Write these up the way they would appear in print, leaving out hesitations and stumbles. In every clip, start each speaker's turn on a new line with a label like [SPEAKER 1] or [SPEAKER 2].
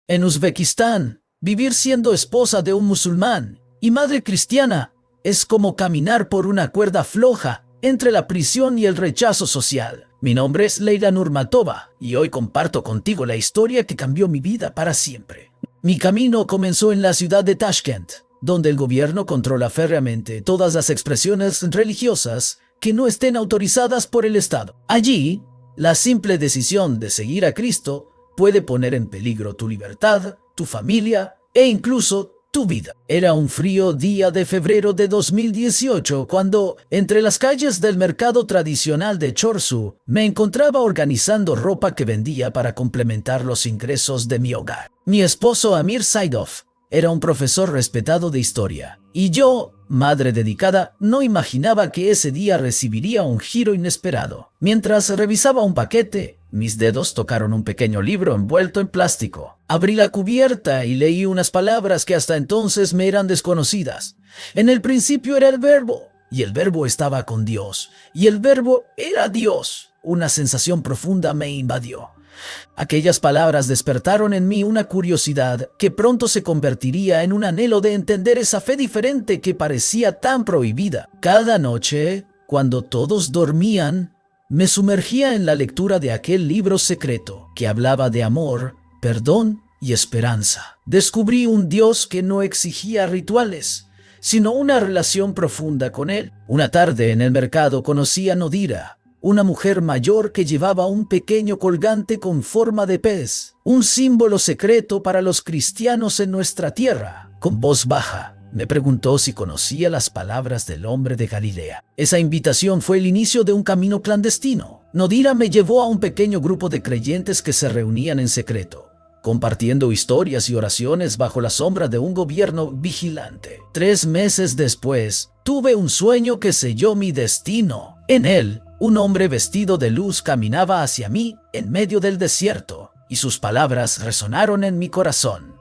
[SPEAKER 1] En Uzbekistán, vivir siendo esposa de un musulmán y madre cristiana es como caminar por una cuerda floja entre la prisión y el rechazo social. Mi nombre es Leila Nurmatova y hoy comparto contigo la historia que cambió mi vida para siempre. Mi camino comenzó en la ciudad de Tashkent, donde el gobierno controla férreamente todas las expresiones religiosas que no estén autorizadas por el Estado. Allí, la simple decisión de seguir a Cristo puede poner en peligro tu libertad, tu familia e incluso tu vida. Era un frío día de febrero de 2018 cuando, entre las calles del mercado tradicional de Chorsu, me encontraba organizando ropa que vendía para complementar los ingresos de mi hogar. Mi esposo Amir Saidov era un profesor respetado de historia, y yo, madre dedicada, no imaginaba que ese día recibiría un giro inesperado. Mientras revisaba un paquete, mis dedos tocaron un pequeño libro envuelto en plástico. Abrí la cubierta y leí unas palabras que hasta entonces me eran desconocidas. En el principio era el verbo, y el verbo estaba con Dios, y el verbo era Dios. Una sensación profunda me invadió. Aquellas palabras despertaron en mí una curiosidad que pronto se convertiría en un anhelo de entender esa fe diferente que parecía tan prohibida. Cada noche, cuando todos dormían, me sumergía en la lectura de aquel libro secreto que hablaba de amor, perdón y esperanza. Descubrí un Dios que no exigía rituales, sino una relación profunda con Él. Una tarde en el mercado conocí a Nodira, una mujer mayor que llevaba un pequeño colgante con forma de pez, un símbolo secreto para los cristianos en nuestra tierra. Con voz baja, me preguntó si conocía las palabras del hombre de Galilea. Esa invitación fue el inicio de un camino clandestino. Nodira me llevó a un pequeño grupo de creyentes que se reunían en secreto, compartiendo historias y oraciones bajo la sombra de un gobierno vigilante. 3 meses después, tuve un sueño que selló mi destino. En él, un hombre vestido de luz caminaba hacia mí en medio del desierto, y sus palabras resonaron en mi corazón.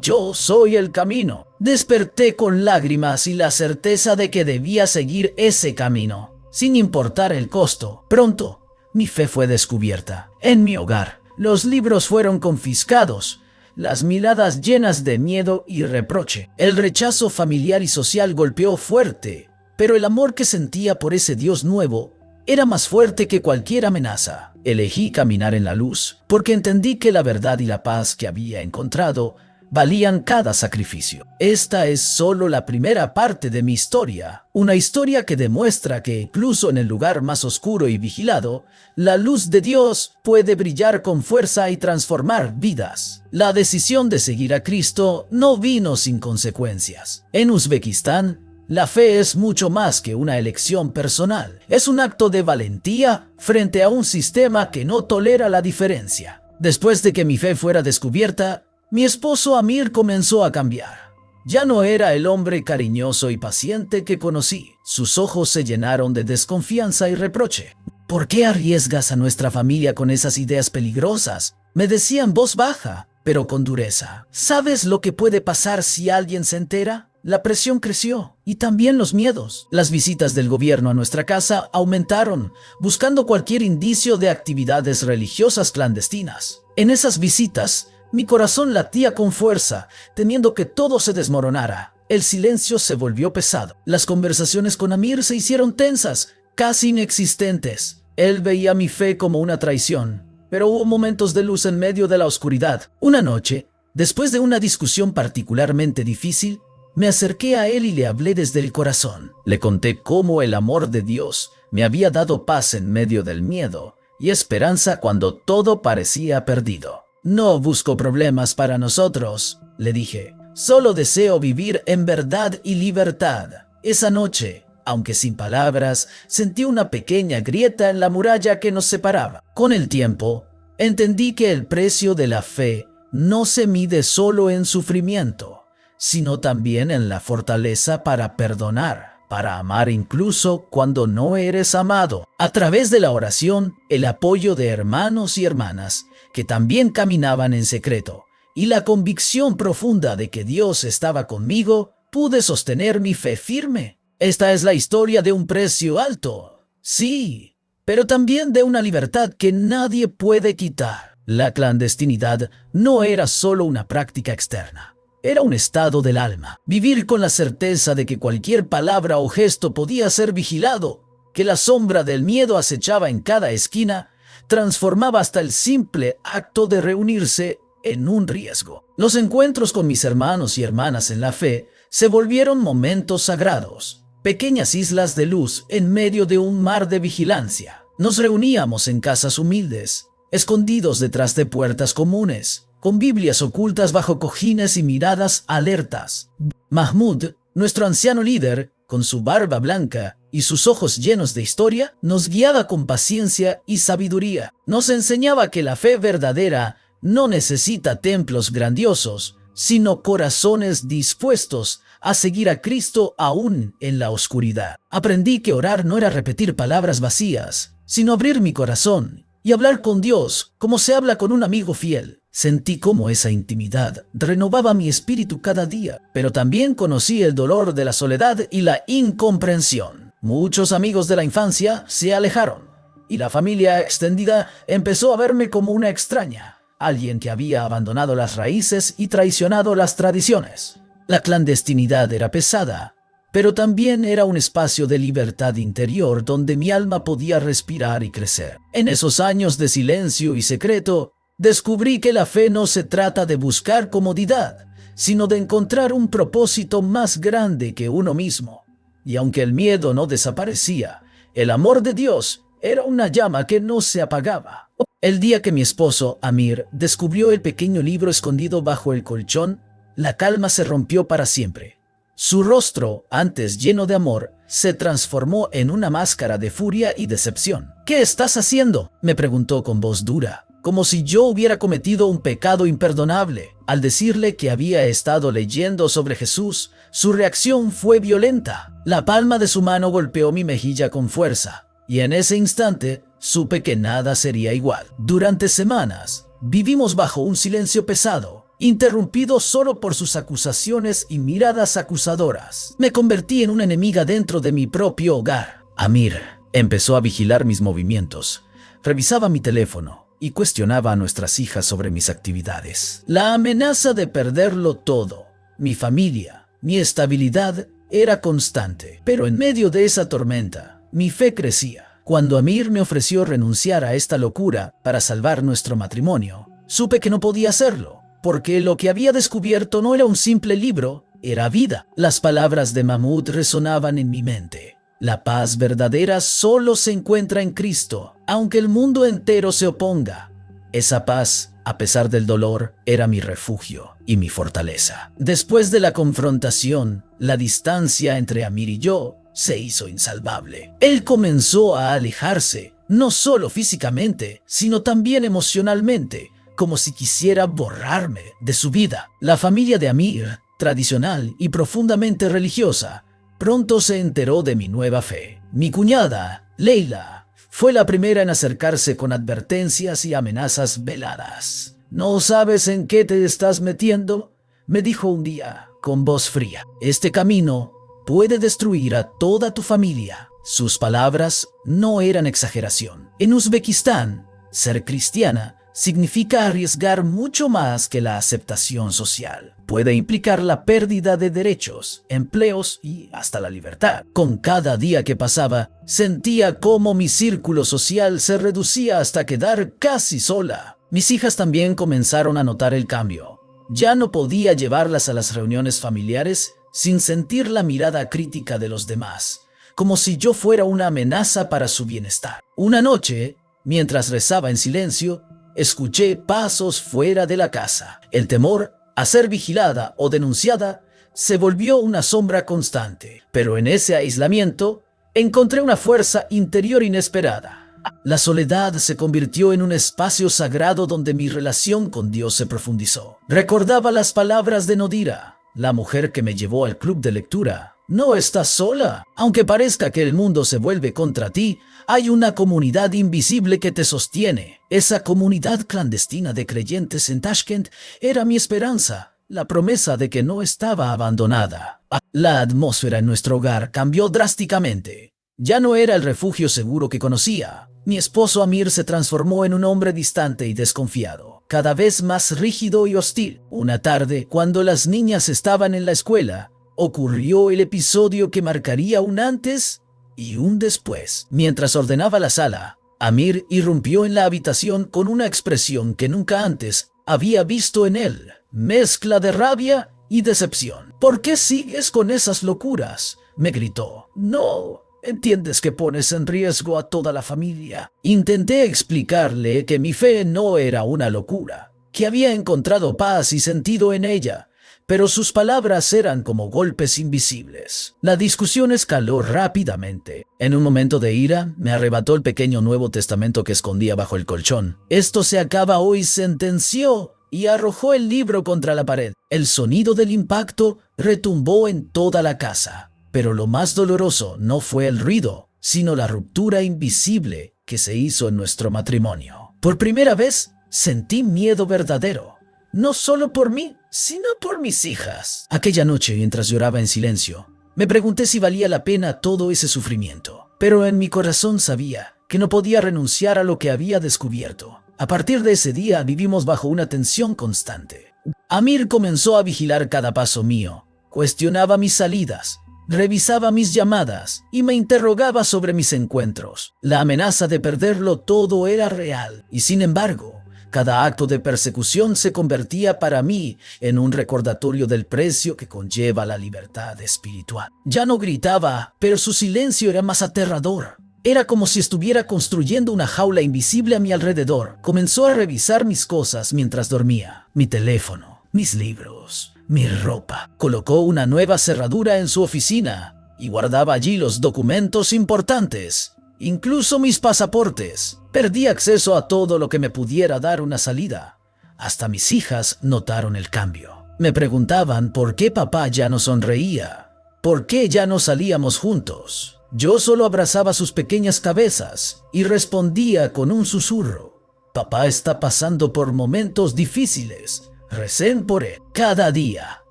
[SPEAKER 1] Yo soy el camino. Desperté con lágrimas y la certeza de que debía seguir ese camino, sin importar el costo. Pronto, mi fe fue descubierta. En mi hogar, los libros fueron confiscados, las miradas llenas de miedo y reproche. El rechazo familiar y social golpeó fuerte, pero el amor que sentía por ese Dios nuevo era más fuerte que cualquier amenaza. Elegí caminar en la luz porque entendí que la verdad y la paz que había encontrado valían cada sacrificio. Esta es solo la primera parte de mi historia, una historia que demuestra que incluso en el lugar más oscuro y vigilado, la luz de Dios puede brillar con fuerza y transformar vidas. La decisión de seguir a Cristo no vino sin consecuencias. En Uzbekistán, la fe es mucho más que una elección personal. Es un acto de valentía frente a un sistema que no tolera la diferencia. Después de que mi fe fuera descubierta, mi esposo Amir comenzó a cambiar. Ya no era el hombre cariñoso y paciente que conocí. Sus ojos se llenaron de desconfianza y reproche. ¿Por qué arriesgas a nuestra familia con esas ideas peligrosas?, me decía en voz baja, pero con dureza. ¿Sabes lo que puede pasar si alguien se entera? La presión creció y también los miedos. Las visitas del gobierno a nuestra casa aumentaron, buscando cualquier indicio de actividades religiosas clandestinas. En esas visitas, mi corazón latía con fuerza, temiendo que todo se desmoronara. El silencio se volvió pesado. Las conversaciones con Amir se hicieron tensas, casi inexistentes. Él veía mi fe como una traición, pero hubo momentos de luz en medio de la oscuridad. Una noche, después de una discusión particularmente difícil, me acerqué a él y le hablé desde el corazón. Le conté cómo el amor de Dios me había dado paz en medio del miedo y esperanza cuando todo parecía perdido. No busco problemas para nosotros, le dije. Solo deseo vivir en verdad y libertad. Esa noche, aunque sin palabras, sentí una pequeña grieta en la muralla que nos separaba. Con el tiempo, entendí que el precio de la fe no se mide solo en sufrimiento, sino también en la fortaleza para perdonar, para amar incluso cuando no eres amado. A través de la oración, el apoyo de hermanos y hermanas que también caminaban en secreto, y la convicción profunda de que Dios estaba conmigo, pude sostener mi fe firme. Esta es la historia de un precio alto, sí, pero también de una libertad que nadie puede quitar. La clandestinidad no era solo una práctica externa. Era un estado del alma. Vivir con la certeza de que cualquier palabra o gesto podía ser vigilado, que la sombra del miedo acechaba en cada esquina, transformaba hasta el simple acto de reunirse en un riesgo. Los encuentros con mis hermanos y hermanas en la fe se volvieron momentos sagrados, pequeñas islas de luz en medio de un mar de vigilancia. Nos reuníamos en casas humildes, escondidos detrás de puertas comunes, con Biblias ocultas bajo cojines y miradas alertas. Mahmoud, nuestro anciano líder, con su barba blanca y sus ojos llenos de historia, nos guiaba con paciencia y sabiduría. Nos enseñaba que la fe verdadera no necesita templos grandiosos, sino corazones dispuestos a seguir a Cristo aún en la oscuridad. Aprendí que orar no era repetir palabras vacías, sino abrir mi corazón y hablar con Dios como se habla con un amigo fiel. Sentí cómo esa intimidad renovaba mi espíritu cada día, pero también conocí el dolor de la soledad y la incomprensión. Muchos amigos de la infancia se alejaron, y la familia extendida empezó a verme como una extraña, alguien que había abandonado las raíces y traicionado las tradiciones. La clandestinidad era pesada, pero también era un espacio de libertad interior donde mi alma podía respirar y crecer. En esos años de silencio y secreto, descubrí que la fe no se trata de buscar comodidad, sino de encontrar un propósito más grande que uno mismo. Y aunque el miedo no desaparecía, el amor de Dios era una llama que no se apagaba. El día que mi esposo, Amir, descubrió el pequeño libro escondido bajo el colchón, la calma se rompió para siempre. Su rostro, antes lleno de amor, se transformó en una máscara de furia y decepción. «¿Qué estás haciendo?», me preguntó con voz dura, como si yo hubiera cometido un pecado imperdonable. Al decirle que había estado leyendo sobre Jesús, su reacción fue violenta. La palma de su mano golpeó mi mejilla con fuerza, y en ese instante supe que nada sería igual. Durante semanas, vivimos bajo un silencio pesado, interrumpido solo por sus acusaciones y miradas acusadoras. Me convertí en una enemiga dentro de mi propio hogar. Amir empezó a vigilar mis movimientos, revisaba mi teléfono y cuestionaba a nuestras hijas sobre mis actividades. La amenaza de perderlo todo, mi familia, mi estabilidad, era constante. Pero en medio de esa tormenta, mi fe crecía. Cuando Amir me ofreció renunciar a esta locura para salvar nuestro matrimonio, supe que no podía hacerlo, porque lo que había descubierto no era un simple libro, era vida. Las palabras de Mahmoud resonaban en mi mente. La paz verdadera solo se encuentra en Cristo, aunque el mundo entero se oponga. Esa paz, a pesar del dolor, era mi refugio y mi fortaleza. Después de la confrontación, la distancia entre Amir y yo se hizo insalvable. Él comenzó a alejarse, no solo físicamente, sino también emocionalmente, como si quisiera borrarme de su vida. La familia de Amir, tradicional y profundamente religiosa, pronto se enteró de mi nueva fe. Mi cuñada, Leila, fue la primera en acercarse con advertencias y amenazas veladas. «¿No sabes en qué te estás metiendo?», me dijo un día, con voz fría. «Este camino puede destruir a toda tu familia». Sus palabras no eran exageración. En Uzbekistán, ser cristiana significa arriesgar mucho más que la aceptación social. Puede implicar la pérdida de derechos, empleos y hasta la libertad. Con cada día que pasaba, sentía cómo mi círculo social se reducía hasta quedar casi sola. Mis hijas también comenzaron a notar el cambio. Ya no podía llevarlas a las reuniones familiares sin sentir la mirada crítica de los demás, como si yo fuera una amenaza para su bienestar. Una noche, mientras rezaba en silencio, escuché pasos fuera de la casa. El temor a ser vigilada o denunciada se volvió una sombra constante. Pero en ese aislamiento encontré una fuerza interior inesperada. La soledad se convirtió en un espacio sagrado donde mi relación con Dios se profundizó. Recordaba las palabras de Nodira, la mujer que me llevó al club de lectura. «No estás sola. Aunque parezca que el mundo se vuelve contra ti, hay una comunidad invisible que te sostiene». Esa comunidad clandestina de creyentes en Tashkent era mi esperanza, la promesa de que no estaba abandonada. La atmósfera en nuestro hogar cambió drásticamente. Ya no era el refugio seguro que conocía. Mi esposo Amir se transformó en un hombre distante y desconfiado, cada vez más rígido y hostil. Una tarde, cuando las niñas estaban en la escuela, ocurrió el episodio que marcaría un antes y un después. Mientras ordenaba la sala, Amir irrumpió en la habitación con una expresión que nunca antes había visto en él, mezcla de rabia y decepción. ¿Por qué sigues con esas locuras?, me gritó. No entiendes que pones en riesgo a toda la familia. Intenté explicarle que mi fe no era una locura, que había encontrado paz y sentido en ella, pero sus palabras eran como golpes invisibles. La discusión escaló rápidamente. En un momento de ira, me arrebató el pequeño Nuevo Testamento que escondía bajo el colchón. Esto se acaba hoy, sentenció, y arrojó el libro contra la pared. El sonido del impacto retumbó en toda la casa. Pero lo más doloroso no fue el ruido, sino la ruptura invisible que se hizo en nuestro matrimonio. Por primera vez, sentí miedo verdadero. No solo por mí, sino por mis hijas. Aquella noche, mientras lloraba en silencio, me pregunté si valía la pena todo ese sufrimiento. Pero en mi corazón sabía que no podía renunciar a lo que había descubierto. A partir de ese día vivimos bajo una tensión constante. Amir comenzó a vigilar cada paso mío, cuestionaba mis salidas, revisaba mis llamadas y me interrogaba sobre mis encuentros. La amenaza de perderlo todo era real y, sin embargo, cada acto de persecución se convertía para mí en un recordatorio del precio que conlleva la libertad espiritual. Ya no gritaba, pero su silencio era más aterrador. Era como si estuviera construyendo una jaula invisible a mi alrededor. Comenzó a revisar mis cosas mientras dormía, mi teléfono, mis libros, mi ropa. Colocó una nueva cerradura en su oficina y guardaba allí los documentos importantes, incluso mis pasaportes. Perdí acceso a todo lo que me pudiera dar una salida. Hasta mis hijas notaron el cambio. Me preguntaban por qué papá ya no sonreía, por qué ya no salíamos juntos. Yo solo abrazaba sus pequeñas cabezas y respondía con un susurro: papá está pasando por momentos difíciles, recen por él. Cada día,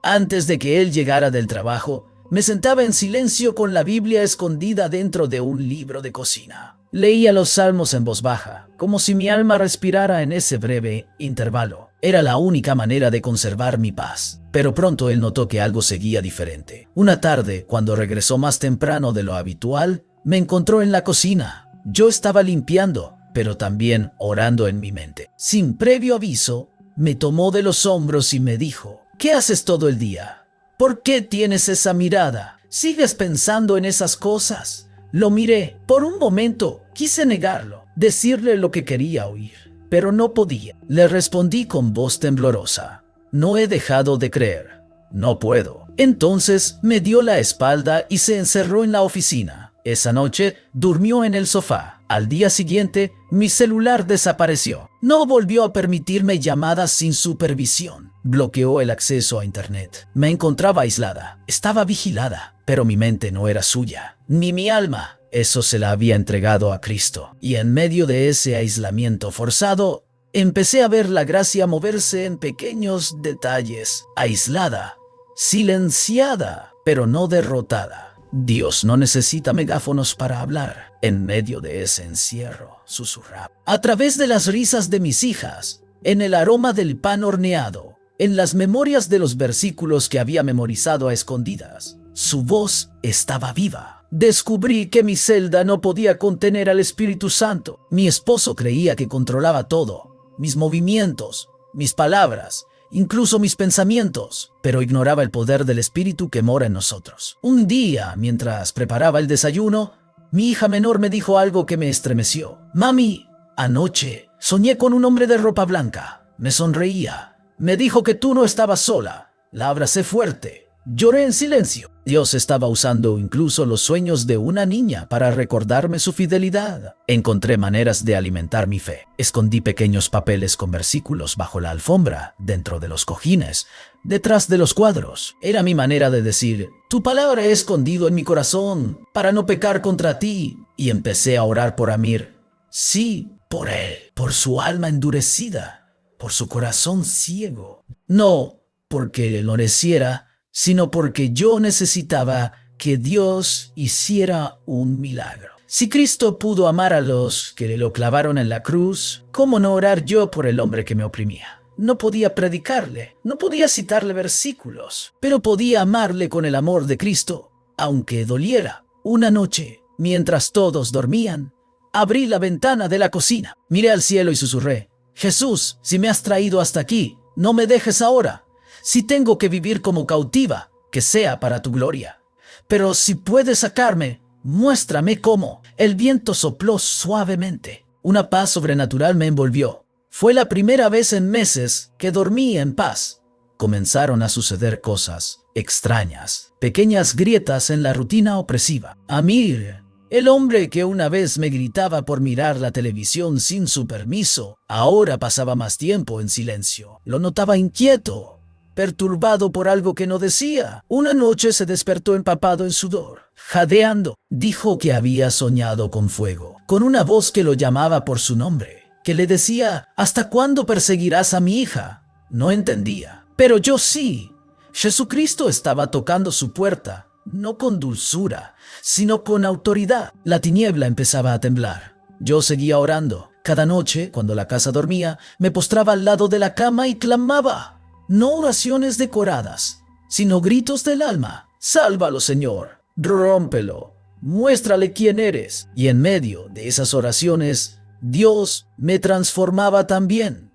[SPEAKER 1] antes de que él llegara del trabajo, me sentaba en silencio con la Biblia escondida dentro de un libro de cocina. Leía los salmos en voz baja, como si mi alma respirara en ese breve intervalo. Era la única manera de conservar mi paz. Pero pronto él notó que algo seguía diferente. Una tarde, cuando regresó más temprano de lo habitual, me encontró en la cocina. Yo estaba limpiando, pero también orando en mi mente. Sin previo aviso, me tomó de los hombros y me dijo: ¿qué haces todo el día? ¿Por qué tienes esa mirada? ¿Sigues pensando en esas cosas? Lo miré. Por un momento quise negarlo, decirle lo que quería oír, pero no podía. Le respondí con voz temblorosa: no he dejado de creer. No puedo. Entonces me dio la espalda y se encerró en la oficina. Esa noche durmió en el sofá. Al día siguiente, mi celular desapareció. No volvió a permitirme llamadas sin supervisión. Bloqueó el acceso a internet. Me encontraba aislada. Estaba vigilada, pero mi mente no era suya, ni mi alma. Eso se la había entregado a Cristo. Y en medio de ese aislamiento forzado, empecé a ver la gracia moverse en pequeños detalles. Aislada, silenciada, pero no derrotada. Dios no necesita megáfonos para hablar. En medio de ese encierro, susurraba. A través de las risas de mis hijas, en el aroma del pan horneado, en las memorias de los versículos que había memorizado a escondidas, su voz estaba viva. Descubrí que mi celda no podía contener al Espíritu Santo. Mi esposo creía que controlaba todo, mis movimientos, mis palabras, incluso mis pensamientos, pero ignoraba el poder del Espíritu que mora en nosotros. Un día, mientras preparaba el desayuno, mi hija menor me dijo algo que me estremeció. Mami, anoche soñé con un hombre de ropa blanca. Me sonreía. Me dijo que tú no estabas sola. La abracé fuerte. Lloré en silencio. Dios estaba usando incluso los sueños de una niña para recordarme su fidelidad. Encontré maneras de alimentar mi fe. Escondí pequeños papeles con versículos bajo la alfombra, dentro de los cojines, detrás de los cuadros. Era mi manera de decir: tu palabra he escondido en mi corazón para no pecar contra ti. Y empecé a orar por Amir. Sí, por él, por su alma endurecida, por su corazón ciego. No porque enloreciera, sino porque yo necesitaba que Dios hiciera un milagro. Si Cristo pudo amar a los que lo clavaron en la cruz, ¿cómo no orar yo por el hombre que me oprimía? No podía predicarle, no podía citarle versículos, pero podía amarle con el amor de Cristo, aunque doliera. Una noche, mientras todos dormían, abrí la ventana de la cocina, miré al cielo y susurré: Jesús, si me has traído hasta aquí, no me dejes ahora. Si tengo que vivir como cautiva, que sea para tu gloria. Pero si puedes sacarme, muéstrame cómo. El viento sopló suavemente. Una paz sobrenatural me envolvió. Fue la primera vez en meses que dormí en paz. Comenzaron a suceder cosas extrañas, pequeñas grietas en la rutina opresiva. Amir, el hombre que una vez me gritaba por mirar la televisión sin su permiso, ahora pasaba más tiempo en silencio. Lo notaba inquieto, perturbado por algo que no decía. Una noche se despertó empapado en sudor, jadeando. Dijo que había soñado con fuego, con una voz que lo llamaba por su nombre, que le decía: ¿hasta cuándo perseguirás a mi hija? No entendía, pero yo sí. Jesucristo estaba tocando su puerta, no con dulzura, sino con autoridad. La tiniebla empezaba a temblar. Yo seguía orando. Cada noche, cuando la casa dormía, me postraba al lado de la cama y clamaba. No oraciones decoradas, sino gritos del alma. Sálvalo, Señor. Rómpelo. Muéstrale quién eres. Y en medio de esas oraciones, Dios me transformaba también.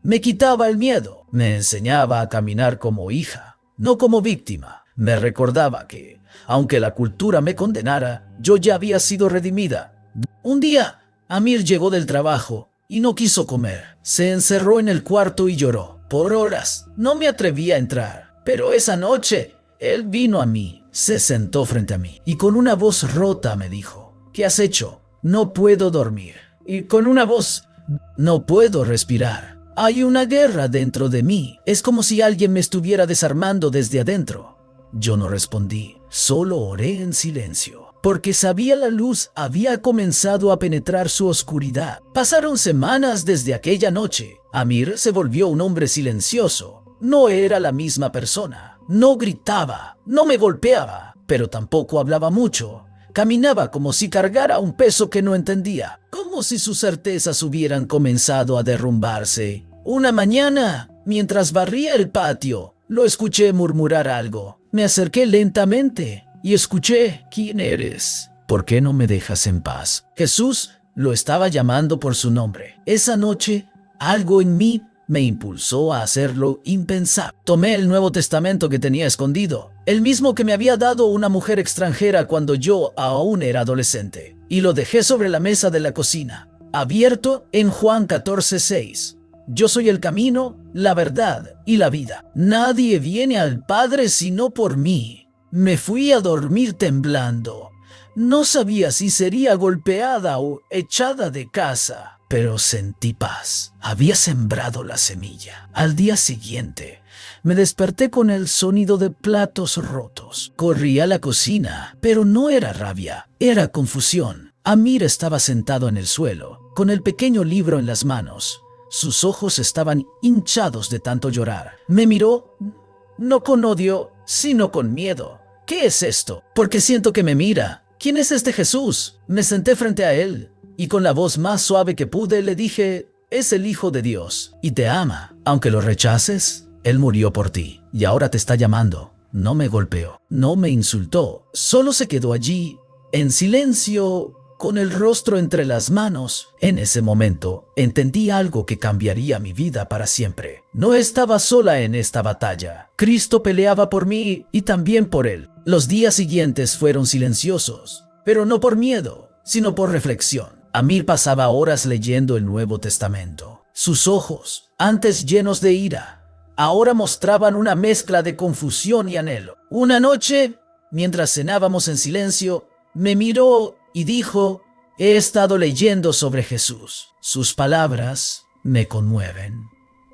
[SPEAKER 1] Me quitaba el miedo. Me enseñaba a caminar como hija, no como víctima. Me recordaba que, aunque la cultura me condenara, yo ya había sido redimida. Un día, Amir llegó del trabajo y no quiso comer. Se encerró en el cuarto y lloró. Por horas no me atreví a entrar, pero esa noche él vino a mí, se sentó frente a mí y con una voz rota me dijo: ¿qué has hecho? No puedo dormir. Y con una voz: no puedo respirar. Hay una guerra dentro de mí. Es como si alguien me estuviera desarmando desde adentro. Yo no respondí, solo oré en silencio, porque sabía la luz había comenzado a penetrar su oscuridad. Pasaron semanas desde aquella noche. Amir se volvió un hombre silencioso. No era la misma persona. No gritaba, no me golpeaba, pero tampoco hablaba mucho. Caminaba como si cargara un peso que no entendía, como si sus certezas hubieran comenzado a derrumbarse. Una mañana, mientras barría el patio, lo escuché murmurar algo. Me acerqué lentamente y escuché: ¿quién eres? ¿Por qué no me dejas en paz? Jesús lo estaba llamando por su nombre. Esa noche, algo en mí me impulsó a hacerlo impensable. Tomé el Nuevo Testamento que tenía escondido, el mismo que me había dado una mujer extranjera cuando yo aún era adolescente, y lo dejé sobre la mesa de la cocina, abierto en Juan 14:6. Yo soy el camino, la verdad y la vida. Nadie viene al Padre sino por mí. Me fui a dormir temblando. No sabía si sería golpeada o echada de casa, pero sentí paz. Había sembrado la semilla. Al día siguiente, me desperté con el sonido de platos rotos. Corrí a la cocina, pero no era rabia, era confusión. Amir estaba sentado en el suelo, con el pequeño libro en las manos. Sus ojos estaban hinchados de tanto llorar. Me miró, no con odio, sino con miedo. ¿Qué es esto? Porque siento que me mira. ¿Quién es este Jesús? Me senté frente a él y con la voz más suave que pude le dije: es el Hijo de Dios y te ama. Aunque lo rechaces, Él murió por ti y ahora te está llamando. No me golpeó, no me insultó, solo se quedó allí, en silencio, con el rostro entre las manos. En ese momento, entendí algo que cambiaría mi vida para siempre. No estaba sola en esta batalla. Cristo peleaba por mí y también por él. Los días siguientes fueron silenciosos, pero no por miedo, sino por reflexión. Amir pasaba horas leyendo el Nuevo Testamento. Sus ojos, antes llenos de ira, ahora mostraban una mezcla de confusión y anhelo. Una noche, mientras cenábamos en silencio, me miró y dijo: he estado leyendo sobre Jesús. Sus palabras me conmueven.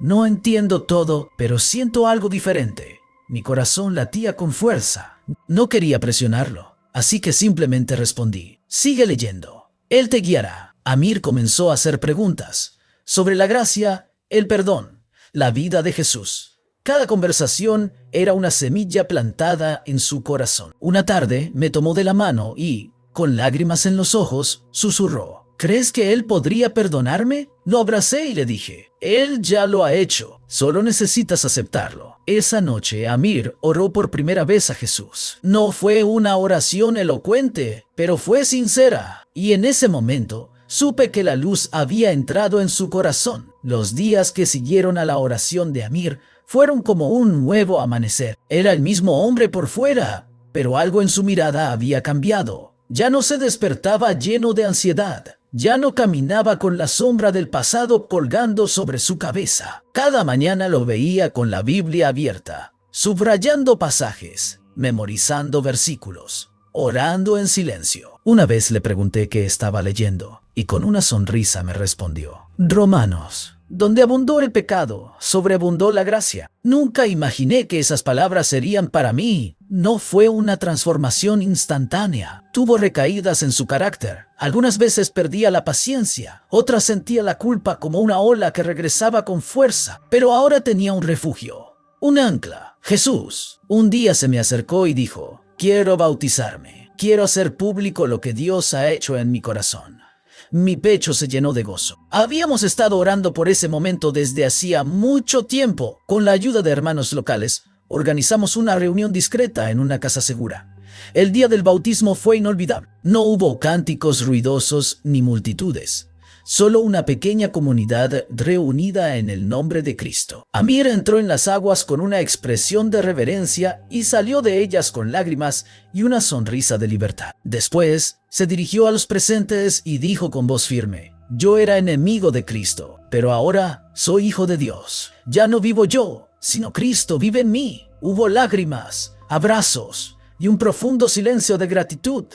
[SPEAKER 1] No entiendo todo, pero siento algo diferente. Mi corazón latía con fuerza. No quería presionarlo, así que simplemente respondí: sigue leyendo. Él te guiará. Amir comenzó a hacer preguntas sobre la gracia, el perdón, la vida de Jesús. Cada conversación era una semilla plantada en su corazón. Una tarde me tomó de la mano y, Con lágrimas en los ojos, susurró: ¿crees que él podría perdonarme? Lo abracé y le dije: él ya lo ha hecho, solo necesitas aceptarlo. Esa noche Amir oró por primera vez a Jesús. No fue una oración elocuente, pero fue sincera. Y en ese momento supe que la luz había entrado en su corazón. Los días que siguieron a la oración de Amir fueron como un nuevo amanecer. Era el mismo hombre por fuera, pero algo en su mirada había cambiado. Ya no se despertaba lleno de ansiedad. Ya no caminaba con la sombra del pasado colgando sobre su cabeza. Cada mañana lo veía con la Biblia abierta, subrayando pasajes, memorizando versículos, orando en silencio. Una vez le pregunté qué estaba leyendo y con una sonrisa me respondió: Romanos. Donde abundó el pecado, sobreabundó la gracia. Nunca imaginé que esas palabras serían para mí. No fue una transformación instantánea. Tuvo recaídas en su carácter. Algunas veces perdía la paciencia, otras sentía la culpa como una ola que regresaba con fuerza. Pero ahora tenía un refugio, un ancla: Jesús. Un día se me acercó y dijo: quiero bautizarme. Quiero hacer público lo que Dios ha hecho en mi corazón. Mi pecho se llenó de gozo. Habíamos estado orando por ese momento desde hacía mucho tiempo. Con la ayuda de hermanos locales, organizamos una reunión discreta en una casa segura. El día del bautismo fue inolvidable. No hubo cánticos ruidosos ni multitudes. Solo una pequeña comunidad reunida en el nombre de Cristo. Amir entró en las aguas con una expresión de reverencia y salió de ellas con lágrimas y una sonrisa de libertad. Después, se dirigió a los presentes y dijo con voz firme: yo era enemigo de Cristo, pero ahora soy hijo de Dios. Ya no vivo yo, sino Cristo vive en mí. Hubo lágrimas, abrazos y un profundo silencio de gratitud.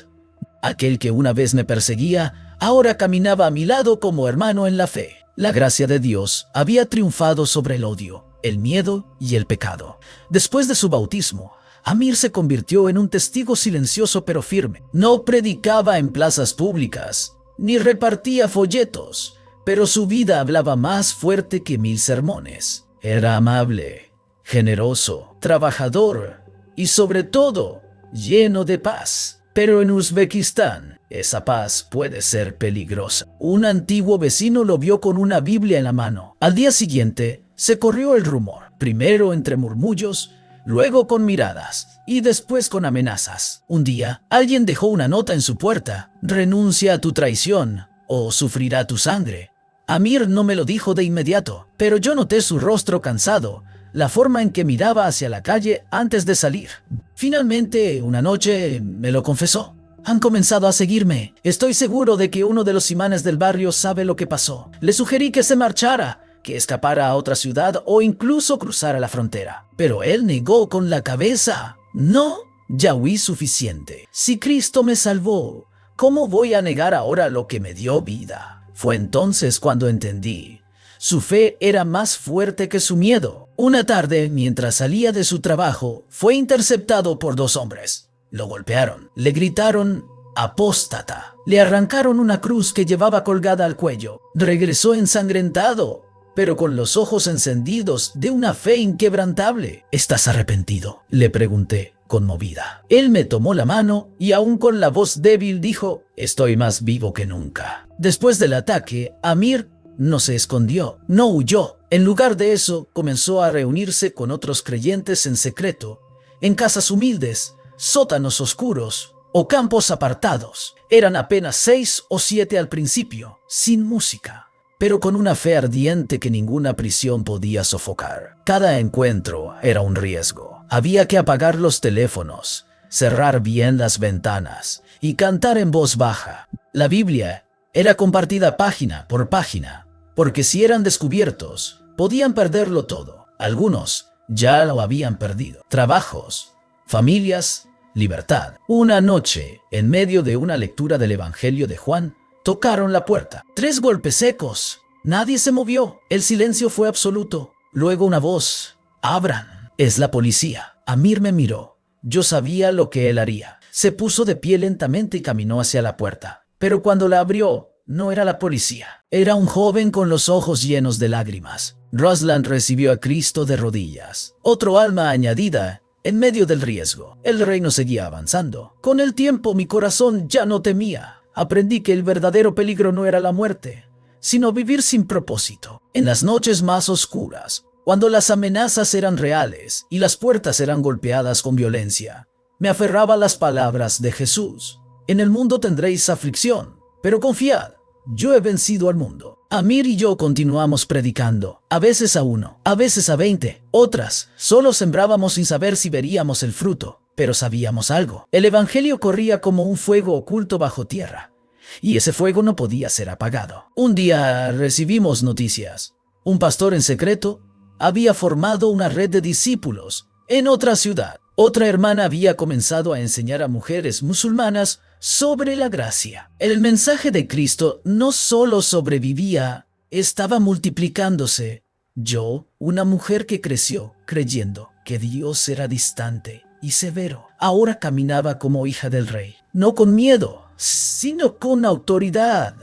[SPEAKER 1] Aquel que una vez me perseguía, ahora caminaba a mi lado como hermano en la fe. La gracia de Dios había triunfado sobre el odio, el miedo y el pecado. Después de su bautismo, Amir se convirtió en un testigo silencioso pero firme. No predicaba en plazas públicas, ni repartía folletos, pero su vida hablaba más fuerte que 1000 sermones. Era amable, generoso, trabajador y sobre todo lleno de paz. Pero en Uzbekistán, esa paz puede ser peligrosa. Un antiguo vecino lo vio con una Biblia en la mano. Al día siguiente, se corrió el rumor, primero entre murmullos, luego con miradas y después con amenazas. Un día, alguien dejó una nota en su puerta: renuncia a tu traición o sufrirá tu sangre. Amir no me lo dijo de inmediato, pero yo noté su rostro cansado, la forma en que miraba hacia la calle antes de salir. Finalmente, una noche, me lo confesó: han comenzado a seguirme. Estoy seguro de que uno de los imanes del barrio sabe lo que pasó. Le sugerí que se marchara, que escapara a otra ciudad o incluso cruzara la frontera. Pero él negó con la cabeza. No, ya huí suficiente. Si Cristo me salvó, ¿cómo voy a negar ahora lo que me dio vida? Fue entonces cuando entendí: su fe era más fuerte que su miedo. Una tarde, mientras salía de su trabajo, fue interceptado por 2 hombres. Lo golpearon, le gritaron apóstata, le arrancaron una cruz que llevaba colgada al cuello. Regresó ensangrentado, pero con los ojos encendidos de una fe inquebrantable. ¿Estás arrepentido?, le pregunté, conmovida. Él me tomó la mano y aún con la voz débil dijo: estoy más vivo que nunca. Después del ataque, Amir no se escondió, no huyó. En lugar de eso, comenzó a reunirse con otros creyentes en secreto, en casas humildes, sótanos oscuros o campos apartados. Eran apenas 6 o 7 al principio, sin música, pero con una fe ardiente que ninguna prisión podía sofocar. Cada encuentro era un riesgo. Había que apagar los teléfonos, cerrar bien las ventanas y cantar en voz baja. La Biblia era compartida página por página, porque si eran descubiertos, podían perderlo todo. Algunos ya lo habían perdido: trabajos, familias, libertad. Una noche, en medio de una lectura del Evangelio de Juan, tocaron la puerta. 3 golpes secos. Nadie se movió. El silencio fue absoluto. Luego una voz: abran. Es la policía. Amir me miró. Yo sabía lo que él haría. Se puso de pie lentamente y caminó hacia la puerta. Pero cuando la abrió, no era la policía. Era un joven con los ojos llenos de lágrimas. Ruslan recibió a Cristo de rodillas. Otro alma añadida En medio del riesgo, el reino seguía avanzando. Con el tiempo mi corazón ya no temía. Aprendí que el verdadero peligro no era la muerte, sino vivir sin propósito. En las noches más oscuras, cuando las amenazas eran reales y las puertas eran golpeadas con violencia, me aferraba a las palabras de Jesús. En el mundo tendréis aflicción, pero confiad, yo he vencido al mundo. Amir y yo continuamos predicando, a veces a 1, a veces a 20. Otras, solo sembrábamos sin saber si veríamos el fruto, pero sabíamos algo. El evangelio corría como un fuego oculto bajo tierra, y ese fuego no podía ser apagado. Un día recibimos noticias. Un pastor en secreto había formado una red de discípulos en otra ciudad. Otra hermana había comenzado a enseñar a mujeres musulmanas sobre la gracia. El mensaje de Cristo no solo sobrevivía, estaba multiplicándose. Yo, una mujer que creció creyendo que Dios era distante y severo, ahora caminaba como hija del rey. No con miedo, sino con autoridad.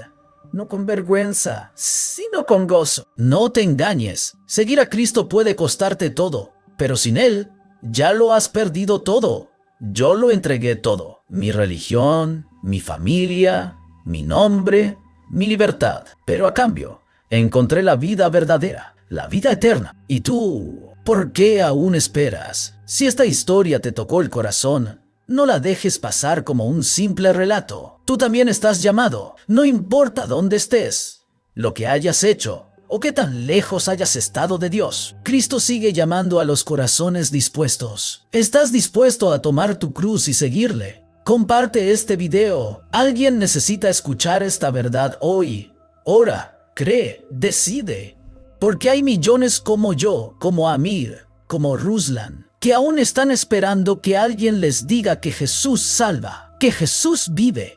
[SPEAKER 1] No con vergüenza, sino con gozo. No te engañes. Seguir a Cristo puede costarte todo, pero sin Él, ya lo has perdido todo. Yo lo entregué todo. Mi religión, mi familia, mi nombre, mi libertad. Pero a cambio, encontré la vida verdadera, la vida eterna. ¿Y tú? ¿Por qué aún esperas? Si esta historia te tocó el corazón, no la dejes pasar como un simple relato. Tú también estás llamado. No importa dónde estés, lo que hayas hecho o qué tan lejos hayas estado de Dios. Cristo sigue llamando a los corazones dispuestos. ¿Estás dispuesto a tomar tu cruz y seguirle? Comparte este video. Alguien necesita escuchar esta verdad hoy. Ora, cree, decide. Porque hay millones como yo, como Amir, como Ruslan, que aún están esperando que alguien les diga que Jesús salva, que Jesús vive.